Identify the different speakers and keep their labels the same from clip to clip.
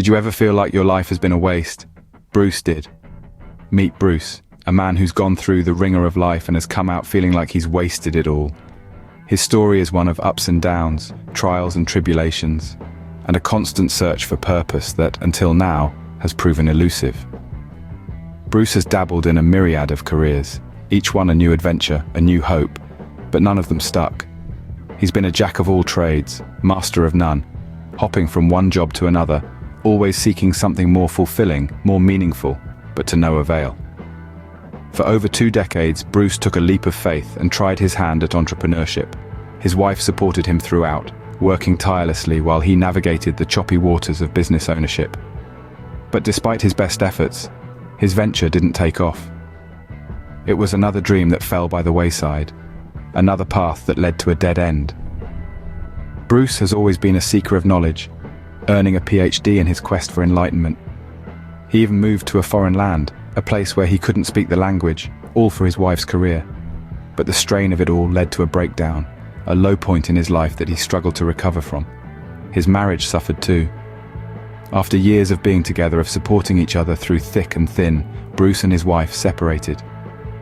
Speaker 1: Did you ever feel like your life has been a waste? Bruce did. Meet Bruce, a man who's gone through the ringer of life and has come out feeling like he's wasted it all. His story is one of ups and downs, trials and tribulations, and a constant search for purpose that, until now, has proven elusive. Bruce has dabbled in a myriad of careers, each one a new adventure, a new hope, but none of them stuck. He's been a jack of all trades, master of none, hopping from one job to another, always seeking something more fulfilling, more meaningful, but to no avail. For over 2 decades, Bruce took a leap of faith and tried his hand at entrepreneurship. His wife supported him throughout, working tirelessly while he navigated the choppy waters of business ownership. But despite his best efforts, his venture didn't take off. It was another dream that fell by the wayside, another path that led to a dead end. Bruce has always been a seeker of knowledge, earning a PhD in his quest for enlightenment. He even moved to a foreign land, a place where he couldn't speak the language, all for his wife's career. But the strain of it all led to a breakdown, a low point in his life that he struggled to recover from. His marriage suffered too. After years of being together, of supporting each other through thick and thin, Bruce and his wife separated.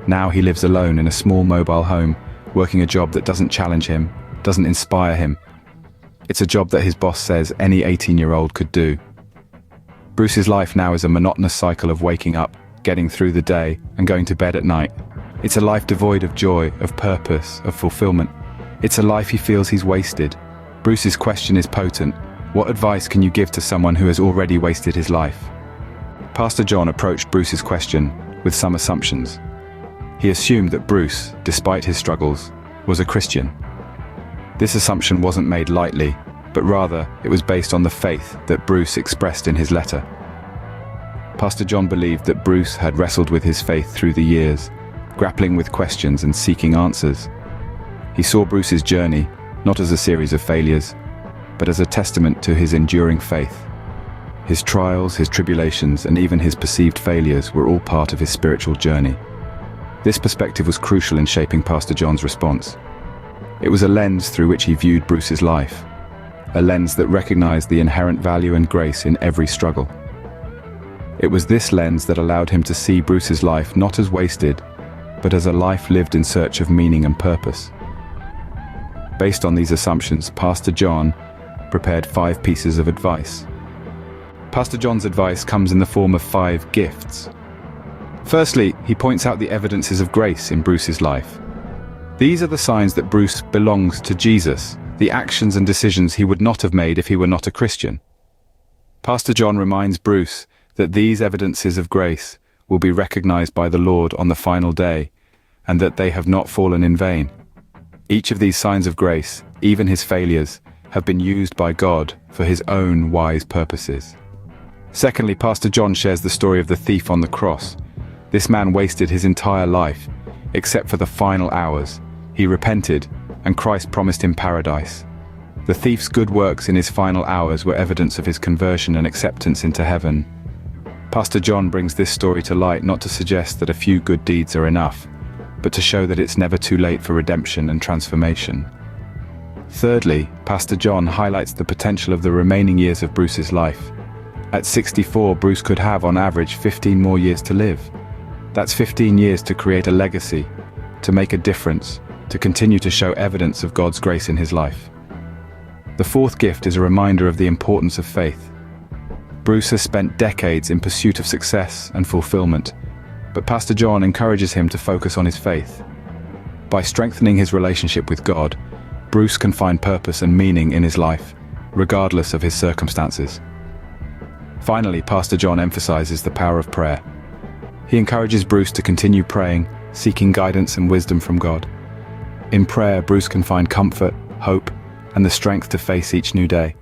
Speaker 1: Now he lives alone in a small mobile home, working a job that doesn't challenge him, doesn't inspire him. It's a job that his boss says any 18-year-old could do. Bruce's life now is a monotonous cycle of waking up, getting through the day, and going to bed at night. It's a life devoid of joy, of purpose, of fulfillment. It's a life he feels he's wasted. Bruce's question is potent. What advice can you give to someone who has already wasted his life? Pastor John approached Bruce's question with some assumptions. He assumed that Bruce, despite his struggles, was a Christian. This assumption wasn't made lightly, but rather it was based on the faith that Bruce expressed in his letter. Pastor John believed that Bruce had wrestled with his faith through the years, grappling with questions and seeking answers. He saw Bruce's journey not as a series of failures, but as a testament to his enduring faith. His trials, his tribulations, and even his perceived failures were all part of his spiritual journey. This perspective was crucial in shaping Pastor John's response. It was a lens through which he viewed Bruce's life, a lens that recognized the inherent value and grace in every struggle. It was this lens that allowed him to see Bruce's life not as wasted, but as a life lived in search of meaning and purpose. Based on these assumptions, Pastor John prepared 5 pieces of advice. Pastor John's advice comes in the form of 5 gifts. Firstly, he points out the evidences of grace in Bruce's life. These are the signs that Bruce belongs to Jesus, the actions and decisions he would not have made if he were not a Christian. Pastor John reminds Bruce that these evidences of grace will be recognized by the Lord on the final day, and that they have not fallen in vain. Each of these signs of grace, even his failures, have been used by God for his own wise purposes. Secondly, Pastor John shares the story of the thief on the cross. This man wasted his entire life, except for the final hours. He repented, and Christ promised him paradise. The thief's good works in his final hours were evidence of his conversion and acceptance into heaven. Pastor John brings this story to light not to suggest that a few good deeds are enough, but to show that it's never too late for redemption and transformation. Thirdly, Pastor John highlights the potential of the remaining years of Bruce's life. At 64, Bruce could have, on average, 15 more years to live. That's 15 years to create a legacy, to make a difference, to continue to show evidence of God's grace in his life. The 4th gift is a reminder of the importance of faith. Bruce has spent decades in pursuit of success and fulfillment, but Pastor John encourages him to focus on his faith. By strengthening his relationship with God, Bruce can find purpose and meaning in his life, regardless of his circumstances. Finally, Pastor John emphasizes the power of prayer. He encourages Bruce to continue praying, seeking guidance and wisdom from God. In prayer, Bruce can find comfort, hope, and the strength to face each new day.